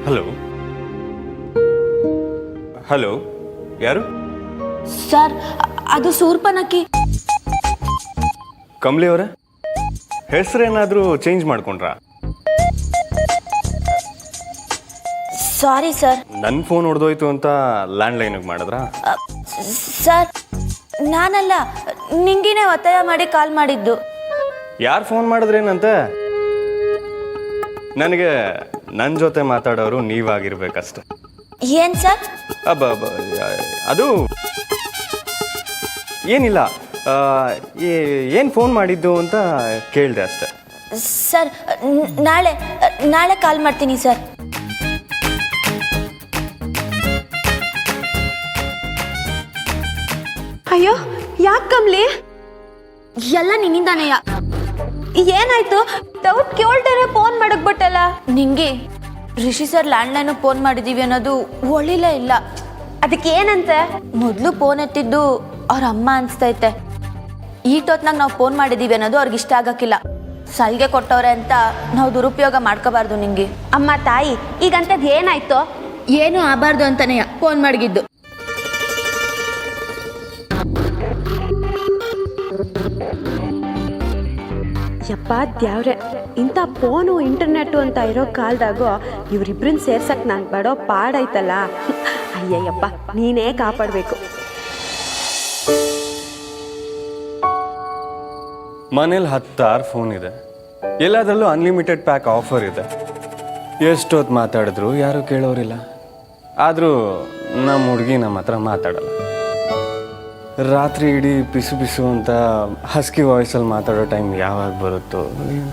Hello hello, ಯಾರು? Sir, ಅದು ಸೂರ್ಪನಕ್ಕಿ. ಕಮಲಿ ಅವರೇ, ಹೆಸರೇನಾದರೂ ಚೇಂಜ್ ಮಾಡ್ಕೊಂಡ್ರಾ? Sorry sir. ನನ್ನ ಫೋನ್ ಹೊಡೆದೋಯ್ತು ಅಂತ ಲ್ಯಾಂಡ್ಲೈನಿಗೆ ಮಾಡಿದ್ರಾ? ಸರ್, ನಾನಲ್ಲ, ನಿಂಗಿನೇ ಒತ್ತಾಯ ಮಾಡಿ ಕಾಲ್ ಮಾಡಿದ್ದು. ಯಾರು ಫೋನ್ ಮಾಡಿದ್ರೇನಂತೆ? ನನಗೆ ನನ್ನ ಜೊತೆ ಮಾತಾಡೋರು ನೀವಾಗಿರ್ಬೇಕಷ್ಟೆ. ಏನ್ ಸರ್? ಅದು ಏನಿಲ್ಲ, ಏನು ಫೋನ್ ಮಾಡಿದ್ದು ಅಂತ ಕೇಳಿದೆ ಅಷ್ಟೆ. ಸರ್, ನಾಳೆ ಕಾಲ್ ಮಾಡ್ತೀನಿ ಸರ್. ಅಯ್ಯೋ, ಯಾಕೆ ಕಮ್ಲಿ? ಎಲ್ಲ ನಿನ್ನಿಂದಾನೆಯ. ಏನಾಯ್ತು? ಡೌಟ್ ಕೇಳ್ದೇನೆ ಫೋನ್ ಮಾಡಕ್ ಬಿಟ್ಟಲ್ಲ. ನಿಂಗೆ ರಿಷಿ ಸರ್ ಲ್ಯಾಂಡ್ಲೈನ್ ಫೋನ್ ಮಾಡಿದೀವಿ ಅನ್ನೋದು ಒಳ್ಳಿಲ್ಲ ಇಲ್ಲ. ಅದಕ್ಕೆ ಏನಂತೆ? ಮೊದಲು ಫೋನ್ ಎತ್ತಿದ್ದು ಅವ್ರ ಅಮ್ಮ ಅನ್ಸ್ತೈತೆ. ಈಟೊತ್ನಾಗ ನಾವು ಫೋನ್ ಮಾಡಿದೀವಿ ಅನ್ನೋದು ಅವ್ರಿಗೆ ಇಷ್ಟ ಆಗಕ್ಕಿಲ್ಲ. ಸಲಿಗೆ ಕೊಟ್ಟವ್ರೆ ಅಂತ ನಾವು ದುರುಪಯೋಗ ಮಾಡ್ಕೋಬಾರ್ದು. ನಿಂಗೆ ಅಮ್ಮ ತಾಯಿ, ಈಗಂತದ್ ಏನಾಯ್ತು? ಏನು ಆಗಬಾರ್ದು ಅಂತಾನೆ ಫೋನ್ ಮಾಡಿದ್ದು. ಯಪ್ಪ ದ್ಯಾವ್ರೆ, ಇಂಥ ಫೋನು ಇಂಟರ್ನೆಟ್ಟು ಅಂತ ಇರೋ ಕಾಲದಾಗು ಇವರಿಬ್ರನ್ನ ಸೇರ್ಸಕ್ ನಾನು ಬಡೋ ಪಾಡಾಯ್ತಲ್ಲ. ಅಯ್ಯಯ್ಯಪ್ಪ, ನೀನೇ ಕಾಪಾಡಬೇಕು. ಮನೇಲಿ 10 ಫೋನ್ ಇದೆ, ಎಲ್ಲದರಲ್ಲೂ ಅನ್ಲಿಮಿಟೆಡ್ ಪ್ಯಾಕ್ ಆಫರ್ ಇದೆ. ಎಷ್ಟೊತ್ತು ಮಾತಾಡಿದ್ರು ಯಾರೂ ಕೇಳೋರಿಲ್ಲ. ಆದರೂ ನಮ್ಮ ಹುಡುಗಿ ನಮ್ಮ ಹತ್ರ ಮಾತಾಡಲ್ಲ. ರಾತ್ರಿ ಇಡೀ ಪಿಸು ಪಿಸು ಅಂತ ಹಸ್ಕಿ ವಾಯ್ಸಲ್ಲಿ ಮಾತಾಡೋ ಟೈಮ್ ಯಾವಾಗ ಬರುತ್ತೋ ಏನು.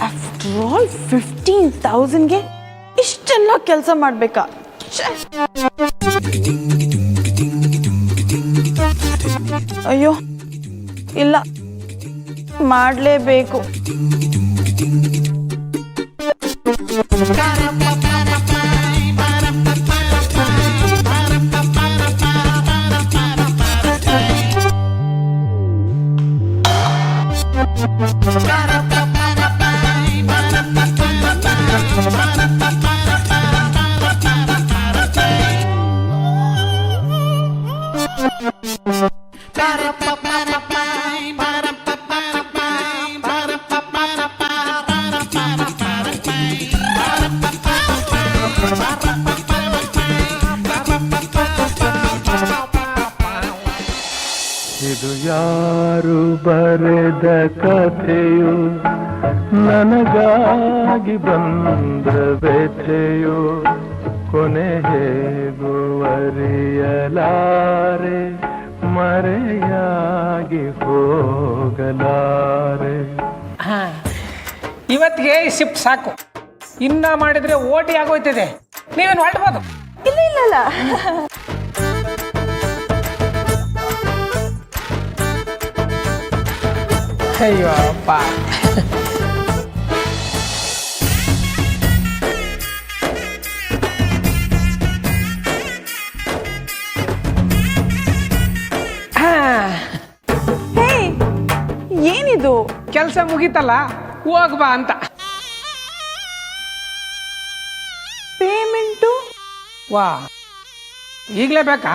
ಆಫ್ಟರ್ ಆಲ್ 15,000ಗೆ ಇಷ್ಟೆಲ್ಲ ಕೆಲಸ ಮಾಡಬೇಕಾ? ಅಯ್ಯೋ ಇಲ್ಲ, ಮಾಡಲೇಬೇಕು. ಇದು ಯಾರು ಬರೆದ ಕಥೆಯು, ನನಗಾಗಿ ಬಂದ ವ್ಯಥೆಯು, ಕೊನೆ ಹೇಗೂ ಅರಿಯಲಾರೆ, ಮರೆಯಾಗಿ ಹೋಗಲಾರೆ. ಇವತ್ತಿಗೆ ಶಿಫ್ಟ್ ಸಾಕು, ಇನ್ನ ಮಾಡಿದ್ರೆ ಓಟಿ ಆಗೋಯ್ತದೆ. ನೀವೇನು ಹೊರಡ್ಬೋದು? ಇಲ್ಲ ಇಲ್ಲಲ್ಲ, ಅಯ್ಯೋ ಅಪ್ಪ. ಹೇ, ಏನಿದು? ಕೆಲಸ ಮುಗೀತಲ್ಲ, ಹೋಗ್ಬಾ ಅಂತ. ಪೇಮೆಂಟು? ವಾ, ಈಗಲೇ ಬೇಕಾ?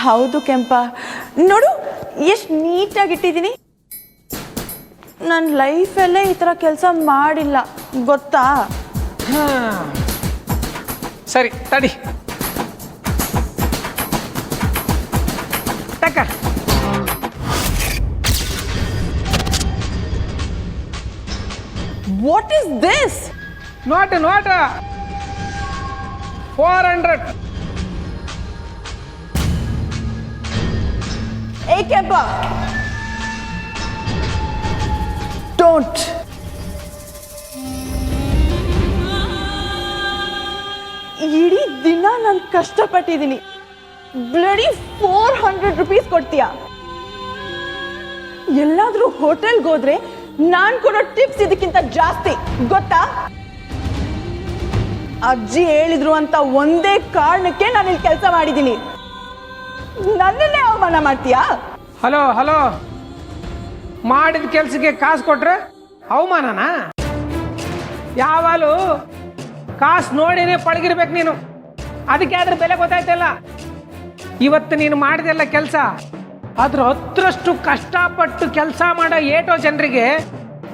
ಹೌದು ಕೆಂಪ, ನೋಡು ಎಷ್ಟು ನೀಟಾಗಿಟ್ಟಿದ್ದೀನಿ. ನನ್ನ ಲೈಫಲ್ಲೇ ಈ ಥರ ಕೆಲಸ ಮಾಡಿಲ್ಲ ಗೊತ್ತಾ? ಸರಿ ತಡಿ, ತಕ್ಕ. What is this? ನೋಟ 400. ಏ ಕೆಂಪ, ಡೋಂಟ್. ಇಡೀ ದಿನ ನಾನು ಕಷ್ಟಪಟ್ಟಿದ್ದೀನಿ, ಬ್ಲಡಿ 400 ರೂಪೀಸ್ ಕೊಡ್ತೀಯಾ? ಎಲ್ಲಾದ್ರೂ ಹೋಟೆಲ್ಗೆ ಹೋದ್ರೆ ನಾನ್ ಕೊಡೋ ಟಿಪ್ಸ್ ಇದಕ್ಕಿಂತ ಜಾಸ್ತಿ ಗೊತ್ತಾ? ಅಜ್ಜಿ ಹೇಳಿದ್ರು ಅಂತ ಒಂದೇ ಕಾರಣಕ್ಕೆ ನಾನು ಇಲ್ಲಿ ಕೆಲಸ ಮಾಡಿದ್ದೀನಿ. ನನ್ನನ್ನೇ ಅವಮಾನ ಮಾಡ್ತೀಯಾ? ಹಲೋ ಹಲೋ, ಮಾಡಿದ ಕೆಲಸಕ್ಕೆ ಕಾಸು ಕೊಟ್ರೆ ಅವಮಾನನಾ? ಯಾವಾಗಲೂ ಕಾಸು ನೋಡಿನೇ ಪಳಗಿರ್ಬೇಕು ನೀನು. ಅದಕ್ಕೆ ಅದ್ರ ಬೆಲೆ ಗೊತ್ತಾಯ್ತಲ್ಲ. ಇವತ್ತು ನೀನು ಮಾಡಿದೆಲ್ಲ ಕೆಲಸ ಅದ್ರ 10ರಷ್ಟು ಕಷ್ಟಪಟ್ಟು ಕೆಲಸ ಮಾಡೋ ಏಟೋ ಜನರಿಗೆ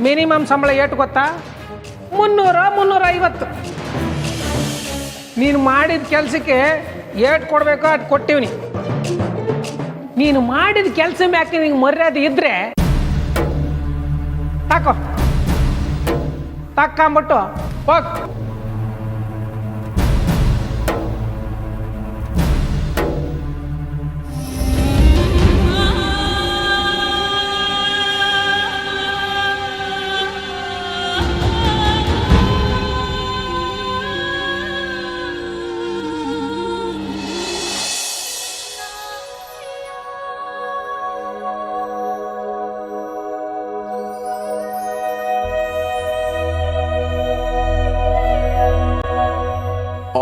ಮಿನಿಮಮ್ ಸಂಬಳ ಏಟು ಗೊತ್ತಾ? 300-350. ನೀನು ಮಾಡಿದ ಕೆಲಸಕ್ಕೆ ಏಟು ಕೊಡಬೇಕು, ಅದು ಕೊಟ್ಟಿವ್ನಿ. ನೀನು ಮಾಡಿದ ಕೆಲಸ ಮ್ಯಾಕೆ ನಿಂಗೆ ಮರ್ಯಾದೆ ಇದ್ರೆ ತಾಕೋ ತಕ್ಕಂಬಿಟ್ಟು ಹೋಗ್.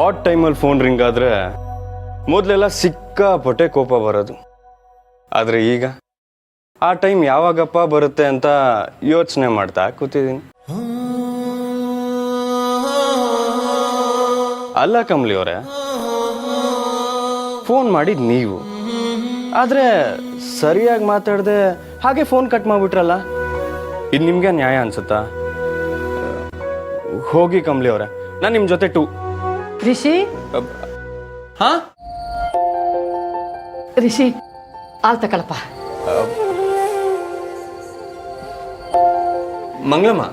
ಆಡ್ ಟೈಮಲ್ಲಿ ಫೋನ್ ರಿಂಗ್ ಆದರೆ ಮೊದಲೆಲ್ಲ ಸಿಕ್ಕಾಪಟ್ಟೆ ಕೋಪ ಬರೋದು. ಆದರೆ ಈಗ ಆ ಟೈಮ್ ಯಾವಾಗಪ್ಪ ಬರುತ್ತೆ ಅಂತ ಯೋಚನೆ ಮಾಡ್ತಾ ಕೂತಿದ್ದೀನಿ. ಅಲ್ಲ ಕಮಲಿ ಅವರೇ, ಫೋನ್ ಮಾಡಿದ್ ನೀವು, ಆದರೆ ಸರಿಯಾಗಿ ಮಾತಾಡದೆ ಹಾಗೆ ಫೋನ್ ಕಟ್ ಮಾಡಿಬಿಟ್ರಲ್ಲ. ಇದು ನಿಮ್ಗೆ ನ್ಯಾಯ ಅನ್ಸುತ್ತಾ? ಹೋಗಿ ಕಮಲಿ ಅವರೇ, ನಾನು ನಿಮ್ಮ ಜೊತೆ ರಿಷಿ ಹಾ ರಿಷಿ ಆಲ್ ತಕೊಳಪ್ಪ. ಮಂಗಳಮ್ಮ,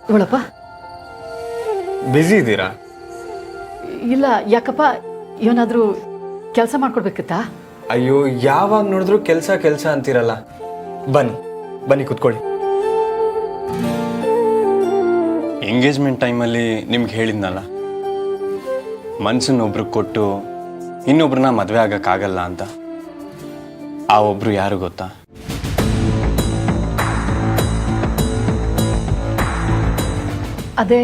ಇವಳಪ್ಪ. ಬ್ಯುಸಿ ಇದ್ದೀರಾ? ಇಲ್ಲ, ಯಾಕಪ್ಪ? ಏನಾದರೂ ಕೆಲಸ ಮಾಡ್ಕೊಡ್ಬೇಕಿತ್ತಾ? ಅಯ್ಯೋ, ಯಾವಾಗ ನೋಡಿದ್ರು ಕೆಲಸ ಅಂತೀರಲ್ಲ. ಬನ್ನಿ ಕೂತ್ಕೊಳ್ಳಿ. ಎಂಗೇಜ್ಮೆಂಟ್ ಟೈಮಲ್ಲಿ ನಿಮ್ಗೆ ಹೇಳಿದ್ನಲ್ಲ, ಮನ್ಸನ್ನೊಬ್ರಿಗೆ ಕೊಟ್ಟು ಇನ್ನೊಬ್ರನ್ನ ಮದುವೆ ಆಗಕ್ಕಾಗಲ್ಲ ಅಂತ. ಆ ಒಬ್ರು ಯಾರು ಗೊತ್ತಾ? ಅದೇ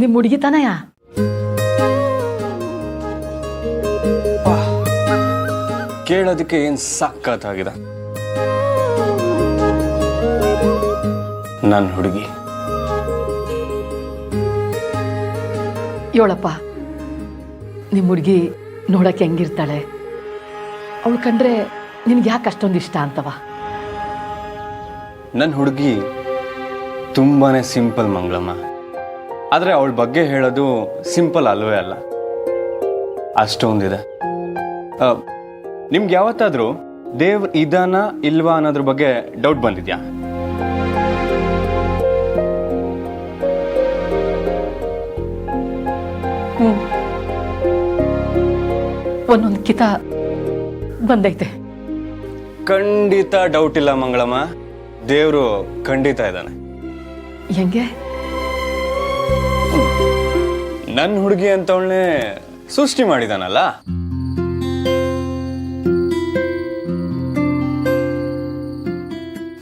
ನಿಮ್ಮ ಹುಡುಗಿ ತಾನಯ್ಯ? ಕೇಳೋದಕ್ಕೆ ಏನ್ ಸಖತ್ತಾಗಿದೆ. ನನ್ನ ಹುಡುಗಿ. ಇವಳಪ್ಪ, ನಿಮ್ಮ ಹುಡುಗಿ ನೋಡಕ್ಕೆ ಹೆಂಗಿರ್ತಾಳೆ? ಅವಳು ಕಂಡ್ರೆ ನಿನ್ಗೆ ಯಾಕೆ ಅಷ್ಟೊಂದು ಇಷ್ಟ ಅಂತವ? ನನ್ನ ಹುಡುಗಿ ತುಂಬಾನೇ ಸಿಂಪಲ್ ಮಂಗಳಮ್ಮ. ಆದರೆ ಅವಳ ಬಗ್ಗೆ ಹೇಳೋದು ಸಿಂಪಲ್ ಅಲ್ವೇ ಅಲ್ಲ, ಅಷ್ಟೊಂದಿದೆ. ನಿಮ್ಗೆ ಯಾವತ್ತಾದ್ರೂ ದೇವ್ರ ಇದಾನ ಇಲ್ವಾ ಅನ್ನೋದ್ರ ಬಗ್ಗೆ ಡೌಟ್ ಬಂದಿದ್ಯಾ? ಒಂದೊಂದು ಕಿತ ಬಂದೈತೆ. ಖಂಡಿತ ಡೌಟ್ ಇಲ್ಲ ಮಂಗಳಮ್ಮ, ದೇವ್ರು ಖಂಡಿತ ಇದ್ದಾನೆ. ಹೆಂಗೆ? ನನ್ನ ಹುಡುಗಿ ಅಂತವಳನ್ನೇ ಸೃಷ್ಟಿ ಮಾಡಿದಾನಲ್ಲ.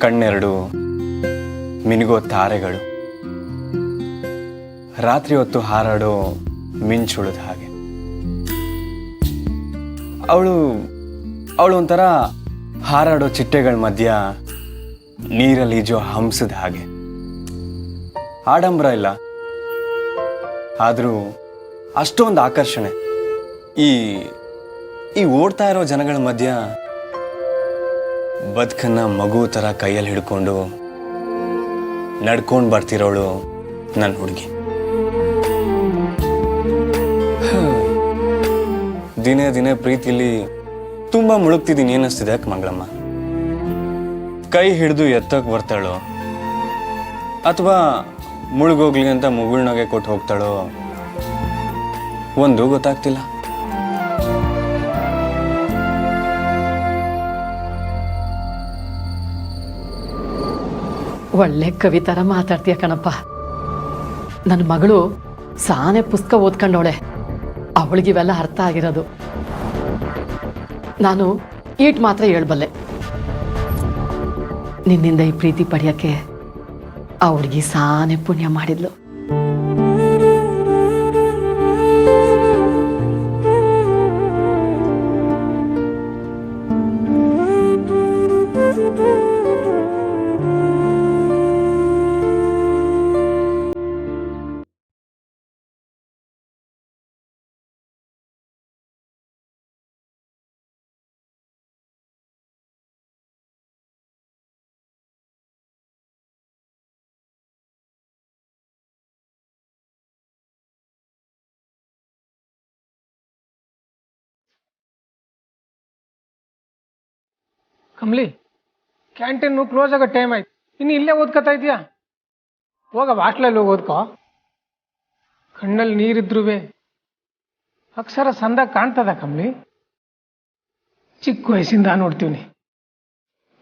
ಕಣ್ಣೆರಡು ಮಿನುಗೋ ತಾರೆಗಳು, ರಾತ್ರಿ ಹೊತ್ತು ಹಾರಾಡೋ ಮಿಂಚುಳದ ಹಾಗೆ. ಅವಳು ಒಂಥರ ಹಾರಾಡೋ ಚಿಟ್ಟೆಗಳ ಮಧ್ಯ ನೀರಲ್ಲಿ ಈಜೋ ಹಂಸದ ಹಾಗೆ. ಆಡಂಬರ ಇಲ್ಲ, ಆದರೂ ಅಷ್ಟೊಂದು ಆಕರ್ಷಣೆ. ಈ ಓಡ್ತಾ ಇರೋ ಜನಗಳ ಮಧ್ಯ ಬದುಕನ್ನ ಮಗು ಥರ ಕೈಯಲ್ಲಿ ಹಿಡ್ಕೊಂಡು ನಡ್ಕೊಂಡು ಬರ್ತಿರೋಳು ನನ್ನ ಹುಡುಗಿ. ದಿನೇ ದಿನೇ ಪ್ರೀತಿಲಿ ತುಂಬಾ ಮುಳುಗ್ತಿದ್ದೀನಿ ಏನಿಸ್ತಿದೆ ಯಾಕೆ ಮಂಗಳಮ್ಮ? ಕೈ ಹಿಡಿದು ಎತ್ತಕ್ಕೆ ಬರ್ತಾಳೋ ಅಥವಾ ಮುಳುಗೋಗ್ಲಿ ಅಂತ ಮುಗುಳ್ನಾಗೆ ಕೊಟ್ಟು ಹೋಗ್ತಾಳೋ ಒಂದು ಗೊತ್ತಾಗ್ತಿಲ್ಲ. ಒಳ್ಳೆ ಕವಿ ಥರ ಮಾತಾಡ್ತೀಯ ಕಣಪ್ಪ. ನನ್ನ ಮಗಳು ಸಾನೆ ಪುಸ್ತಕ ಓದ್ಕೊಂಡವಳೆ, ಅವಳಿಗಿವೆಲ್ಲ ಅರ್ಥ ಆಗಿರೋದು. ನಾನು ಈಟ್ ಮಾತ್ರ ಹೇಳ್ಬಲ್ಲೆ. ನಿನ್ನಿಂದ ಈ ಪ್ರೀತಿ ಪಡೆಯೋಕ್ಕೆ ಆ ಹುಡುಗಿ ಸಾನೆ ಪುಣ್ಯ ಮಾಡಿದ್ಲು. ಕಮ್ಲಿ, ಕ್ಯಾಂಟೀನು ಕ್ಲೋಸ್ ಆಗೋ ಟೈಮ್ ಆಯ್ತು. ಇನ್ನು ಇಲ್ಲೇ ಓದ್ಕೋತಾ ಇದೆಯಾ? ಹೋಗ ಹಾಸ್ಟ್ಲಲ್ಲಿ ಹೋಗಿ ಓದ್ಕೋ. ಕಣ್ಣಲ್ಲಿ ನೀರಿದ್ರೂ ಅಕ್ಷರ ಸಂದಾಗ ಕಾಣ್ತದ ಕಮ್ಲಿ. ಚಿಕ್ಕ ವಯಸ್ಸಿಂದ ನೋಡ್ತೀವಿ.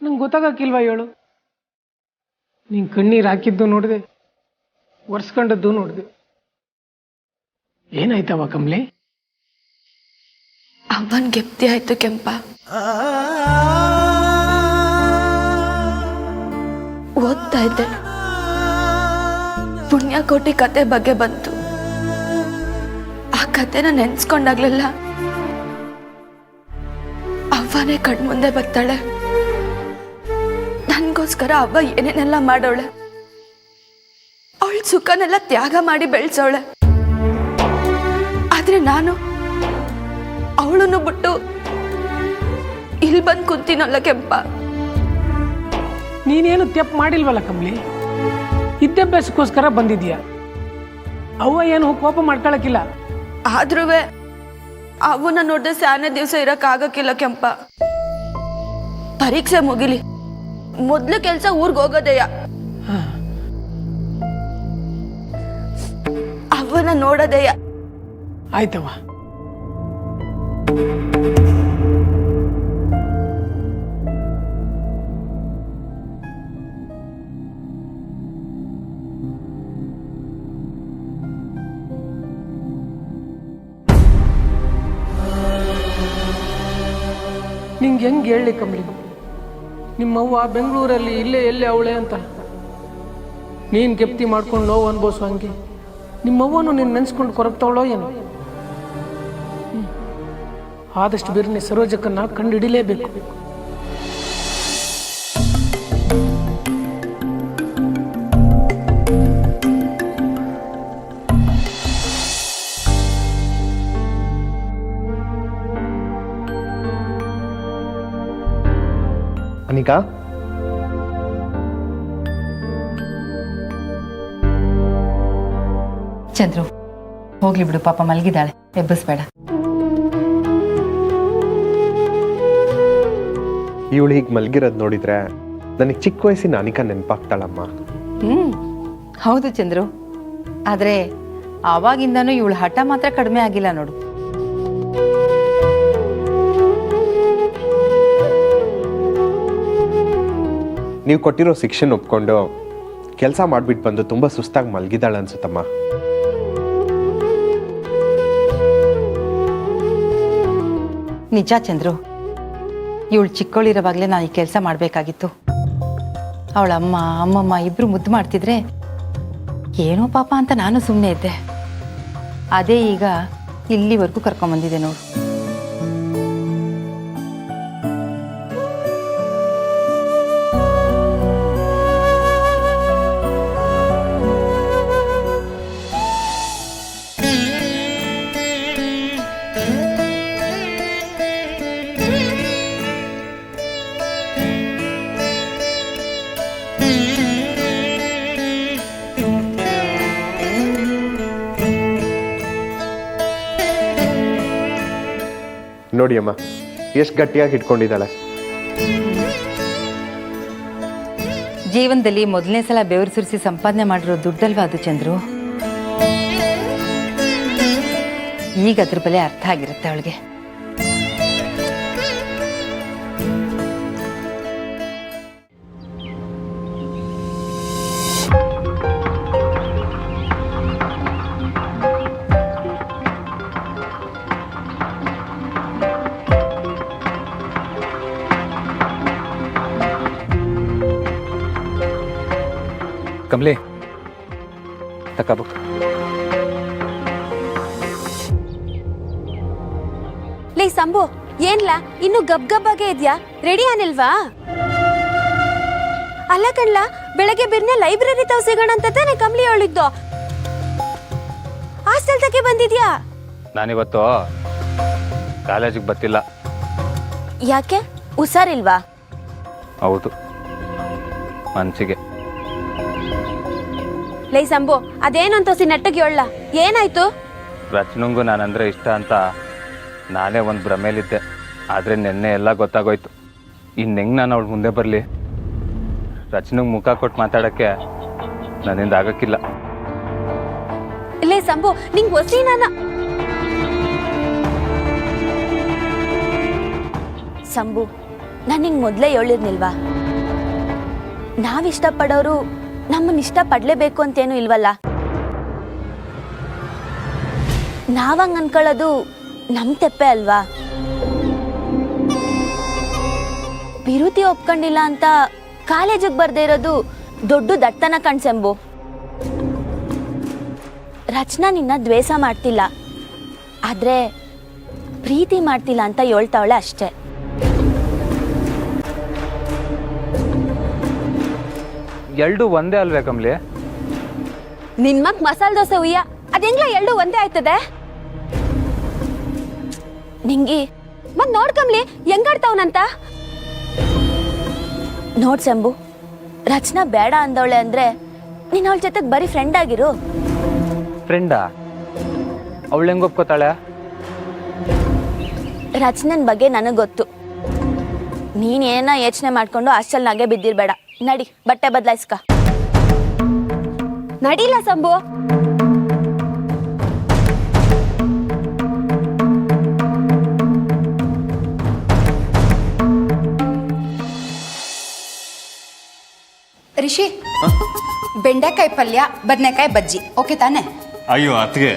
ನಂಗೆ ಗೊತ್ತಾಗಕ್ಕಿಲ್ವಾ ಹೇಳು? ನೀನು ಕಣ್ಣೀರು ಹಾಕಿದ್ದು ನೋಡಿದೆ, ಒರೆಸ್ಕೊಂಡದ್ದು ನೋಡಿದೆ. ಏನಾಯ್ತವ ಕಮ್ಲಿ? ಅವನ್ ಗೆಪ್ತಿ ಆಯ್ತು ಕೆಂಪ. ಓದ್ತಾ ಇದ್ದೆ, ಪುಣ್ಯಕೋಟಿ ಕತೆ ಬಗ್ಗೆ ಬಂತು. ಆ ಕತೆನ ನೆನ್ಸ್ಕೊಂಡಾಗ್ಲೆಲ್ಲ ಅವ್ವನೇ ಕಣ್ಮುಂದೆ ಬರ್ತಾಳೆ. ನನ್ಗೋಸ್ಕರ ಅವ್ವ ಏನೇನೆಲ್ಲ ಮಾಡೋಳೆ, ಅವಳ ಸುಖನೆಲ್ಲ ತ್ಯಾಗ ಮಾಡಿ ಬೆಳೆಸೋಳೆ. ಆದ್ರೆ ನಾನು ಅವಳನ್ನು ಬಿಟ್ಟು ಇಲ್ಲಿ ಬಂದು ಕುಂತೀನಲ್ಲ ಕೆಂಪ. ನೀನೇನು ತಪ್ಪು ಮಾಡಿಲ್ವಲ್ಲ ಕಮ್ಲಿ. ವಿದ್ಯಾಭ್ಯಾಸಕ್ಕೋಸ್ಕರ ಬಂದಿದ್ಯಾ. ಅವ್ವ ಏನು ಕೋಪ ಮಾಡ್ಕೊಳಕ್ಕಿಲ್ಲ. ಆದ್ರೂ ಅವನ್ನ ನೋಡ್ದೆ ಸ್ಯಾನೆ ದಿವಸ ಇರಕ್ಕಾಗಕ್ಕಿಲ್ಲ ಕೆಂಪ. ಪರೀಕ್ಷೆ ಮುಗಿಲಿ, ಮೊದ್ಲು ಕೆಲ್ಸ ಊರ್ಗ್ ಹೋಗೋದಯ್ಯ. ಅವನ್ನ ನೋಡೋದಯ್ಯ. ಆಯ್ತವ. ನಿಂಗೆ ಹೆಂಗೆ ಹೇಳಲಿ ಕಮ್ಲಿ? ನಿಮ್ಮವ್ವ ಬೆಂಗಳೂರಲ್ಲಿ ಇಲ್ಲೇ ಎಲ್ಲೇ ಅವಳೆ ಅಂತ ನೀನು ಗೆಪ್ತಿ ಮಾಡ್ಕೊಂಡು ನೋವು ಅನ್ಭವಿಸೋ ಹಂಗೆ ನಿಮ್ಮವ್ವನು ನೀನು ನೆನೆಸ್ಕೊಂಡು ಕೊರಗ್ತಾವಳೋ ಏನು? ಆದಷ್ಟು ಬೇರೆ ಸರೋಜಕ್ಕನ್ನ ಕಂಡು ಹಿಡಿಲೇಬೇಕು. ಅನಿಕಾ, ಚಂದ್ರು, ಹೋಗ್ಲಿ ಬಿಡು, ಪಾಪ ಮಲಗಿದ್ದಾಳೆ, ಎಬ್ಬಿಸ್ಬೇಡ. ಇವಳು ಹೀಗೆ ಮಲಗಿರೋದು ನೋಡಿದ್ರೆ ನನಗೆ ಚಿಕ್ಕ ವಯಸ್ಸಿನ ಅನಿಕಾ ನೆನಪಾಗ್ತಾಳಮ್ಮ. ಹೌದು ಚಂದ್ರು, ಆದ್ರೆ ಆವಾಗಿಂದನೂ ಇವಳು ಹಠ ಮಾತ್ರ ಕಡಿಮೆ ಆಗಿಲ್ಲ ನೋಡು. ನೀವು ಕೊಟ್ಟಿರೋ ಶಿಕ್ಷಣ ಒಪ್ಕೊಂಡು ಕೆಲಸ ಮಾಡಿಬಿಟ್ಟು ಬಂದು ತುಂಬ ಸುಸ್ತಾಗಿ ಮಲಗಿದಾಳೆ ಅನ್ಸುತ್ತಮ್ಮ. ನಿಜ ಚಂದ್ರು, ಇವಳು ಚಿಕ್ಕವಳಿರೋವಾಗಲೇ ನಾನು ಈ ಕೆಲಸ ಮಾಡಬೇಕಾಗಿತ್ತು. ಅವಳ ಅಮ್ಮ ಅಮ್ಮಮ್ಮ ಇಬ್ರು ಮುದ್ದು ಮಾಡ್ತಿದ್ರೆ ಏನೋ ಪಾಪ ಅಂತ ನಾನು ಸುಮ್ಮನೆ ಇದ್ದೆ. ಅದೇ ಈಗ ಇಲ್ಲಿವರೆಗೂ ಕರ್ಕೊಂಬಂದಿದೆ ನೋಡು. ನೋಡಿ ಅಮ್ಮ, ಎಷ್ಟು ಗಟ್ಟಿಯಾಗಿ ಇಟ್ಕೊಂಡಿದ್ದಾಳೆ. ಜೀವನದಲ್ಲಿ ಮೊದಲನೇ ಸಲ ಬೆವರು ಸುರಿಸಿ ಸಂಪಾದನೆ ಮಾಡಿರೋ ದುಡ್ಡಲ್ವಾ ಅದು ಚಂದ್ರು. ಈಗ ಅದ್ರ ಬೆಲೆ ಅರ್ಥ ಆಗಿರುತ್ತೆ ಅವಳಿಗೆ. ಕಮಲಿ ತಗೋಬೇಕು. ಲೇ ಸಂಭು ಏನ್ಲ ಇನ್ನು ಗಬ್ಬಾಗೆ ಇದ್ಯಾ? ರೆಡಿ ಆನಿಲ್ವಾ? ಅಲ್ಲ ಕಣ್ಲ, ಬೆಳಗ್ಗೆ ಬಿರ್ನೆ ಲೈಬ್ರರಿ ತಾವ್ ಸಿಗೋಣ ಅಂತ ತಾನೆ ಕಮ್ಲಿ ಹೇಳಿದ್ದು. ಹಾಸ್ಟೆಲ್ ತಕ್ಕೆ ಬಂದಿದ್ಯಾ? ನಾನಿವತ್ತು ಕಾಲೇಜಿಗೆ ಬರ್ತಿಲ್ಲ. ಯಾಕೆ ಹುಷಾರಿಲ್ವಾ? ಹೌದು, ಮನ್ಸಿಗೆ. ಲೇ ಸಂಭು ಅದೇನು ಅಂತೋಸಿ ನೆಟ್ಟಗೆ ಹೇಳ, ಏನಾಯ್ತು? ರಚನಂಗೂ ನಾನಂದ್ರೆ ಇಷ್ಟ ಅಂತ ನಾನೇ ಒಂದು ಭ್ರಮೇಲಿದ್ದೆ. ಆದರೆ ನಿನ್ನೆ ಎಲ್ಲ ಗೊತ್ತಾಗೋಯ್ತು. ಇನ್ನು ಹೆಂಗೆ ನಾನು ಅವಳು ಮುಂದೆ ಬರಲಿ? ರಚನೆಗೆ ಮುಖ ಕೊಟ್ಟು ಮಾತಾಡೋಕ್ಕೆ ನನ್ನಿಂದ ಆಗಕ್ಕಿಲ್ಲ. ಲೇ ಸಂಭು ನಿಂಗೆ ಹೊಸಿನ ಸಂಭು, ನಾನು ನಿಂಗೆ ಮೊದಲೇ ಹೇಳಿರ್ನಿಲ್ವಾ? ನಾವಿಷ್ಟಪಡೋರು ನಮ್ಮನ್ನ ಇಷ್ಟಪಡಲೇಬೇಕು ಅಂತೇನು ಇಲ್ವಲ್ಲ. ನಾವಂಗೆ ಅನ್ಕೊಳ್ಳೋದು ನಮ್ಮ ತೆಪ್ಪೆ ಅಲ್ವಾ? ವಿರುತಿ ಒಪ್ಕೊಂಡಿಲ್ಲ ಅಂತ ಕಾಲೇಜಿಗೆ ಬರ್ದೇ ಇರೋದು ದೊಡ್ಡ ದಟ್ಟತನ ಕಣ್ಸೆಂಬು. ರಚನಾ ನಿನ್ನ ದ್ವೇಷ ಮಾಡ್ತಿಲ್ಲ, ಆದ್ರೆ ಪ್ರೀತಿ ಮಾಡ್ತಿಲ್ಲ ಅಂತ ಹೇಳ್ತಾವಳೆ ಅಷ್ಟೇ. ಎರಡು ಒಂದೇ ಅಲ್ವೇ ಕಮಲಿ? ನಿನ್ ಮಗ್ ಮಸಾಲೆ ದೋಸೆ ಉಯ್ಯ, ಅದೆಂಗ್ಲ ಎರಡು ಒಂದೇ ಆಯ್ತದೆ? ನಿಂಗಿ ಮತ್ ನೋಡ್ಕಂಬ್ಲಿ ಹೆಂಗಾಡ್ತಾವನಂತ. ನೋಡ್ ಶಂಭು, ರಚನಾ ಬೇಡ ಅಂದವಳೆ ಅಂದ್ರೆ ನೀನ್ ಅವಳ ಜೊತೆಗೆ ಬರೀ ಫ್ರೆಂಡ್ ಆಗಿರು. ಫ್ರೆಂಡಾ? ಅವಳು ಹೆಂಗೆ ಒಪ್ಕೋತಾಳೆ? ರಚನನ್ ಬಗ್ಗೆ ನನಗೆ ಗೊತ್ತು. ನೀನ್ ಏನ ಯೋಚನೆ ಮಾಡ್ಕೊಂಡು ಹಾಸ್ಟೆಲ್ನಾಗೆ ಬಿದ್ದಿರ್ಬೇಡ. ನಡಿ, ಬಟ್ಟೆ ಬದಲಾಯಿಸ್ಕ. ನಡೀಲ ಸಂಭು. ರಿಷಿ, ಬೆಂಡೆಕಾಯಿ ಪಲ್ಯ ಬದನೆಕಾಯಿ ಬಜ್ಜಿ ಓಕೆ ತಾನೆ? ಅಯ್ಯೋ ಅತ್ಗೆ,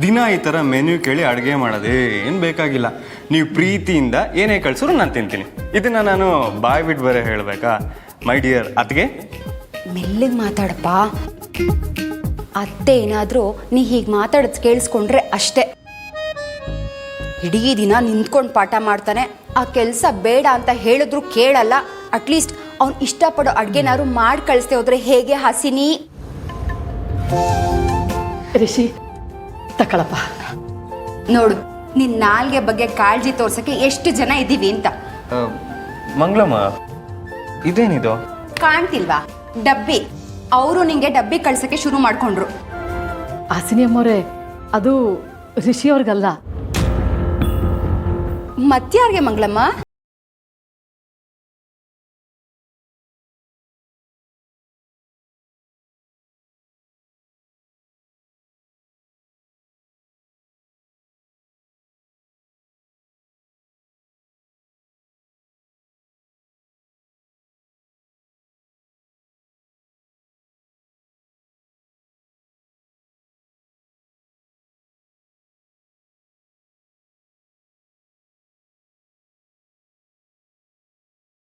ದಿನ ಈ ಥರ ಮೆನ್ಯೂ ಕೇಳಿ ಅಡುಗೆ ಮಾಡೋದೇ ಏನು ಬೇಕಾಗಿಲ್ಲ. ನೀವು ಪ್ರೀತಿಯಿಂದ ಏನೇ ಕಳ್ಸಿದ್ರು ನಾನು ತಿಂತೀನಿ. ಇದನ್ನು ನಾನು ಬಾಯ್ ಬಿಟ್ಟು ಬರೇ ಹೇಳಬೇಕಾ? My dear ಅತ್ಗೆ, ಮೆಲ್ಲಿಗೆ ಮಾತಾಡಪ್ಪ. ಅತ್ತೆ ಏನಾದರೂ ನೀ ಹೀಗೆ ಮಾತಾಡೋದು ಕೇಳಿಸ್ಕೊಂಡ್ರೆ ಅಷ್ಟೇ. ಇಡೀ ದಿನ ನಿಂತ್ಕೊಂಡು ಪಾಠ ಮಾಡ್ತಾನೆ, ಆ ಕೆಲಸ ಬೇಡ ಅಂತ ಹೇಳಿದ್ರು ಕೇಳಲ್ಲ. ಅಟ್ಲೀಸ್ಟ್ ಅವ್ನು ಇಷ್ಟಪಡೋ ಅಡುಗೆನಾದ್ರು ಮಾಡಿ ಕಳಿಸ್ದೆ ಹೋದ್ರೆ ಹೇಗೆ ಹಸಿನಿ? ರಿಷಿ ತಕೊಳಪ್ಪ. ನೋಡು, ನಿನ್ನ ನಾಲ್ಗೆ ಬಗ್ಗೆ ಕಾಳಜಿ ತೋರ್ಸಕ್ಕೆ ಎಷ್ಟು ಜನ ಇದ್ದೀವಿ ಅಂತ. ಮಂಗಳಮ್ಮ, ಇದೇನಿದು? ಕಾಣ್ತಿಲ್ವಾ? ಡಬ್ಬಿ. ಅವರು ನಿಂಗೆ ಡಬ್ಬಿ ಕಳ್ಸಕ್ಕೆ ಶುರು ಮಾಡ್ಕೊಂಡ್ರು. ಹಾಸಿನಿ ಅಮ್ಮವ್ರೆ, ಅದು ರಿಷಿ ಅವ್ರಿಗಲ್ಲ. ಮತ್ಯಾರ್ಗೆ ಮಂಗಳಮ್ಮ?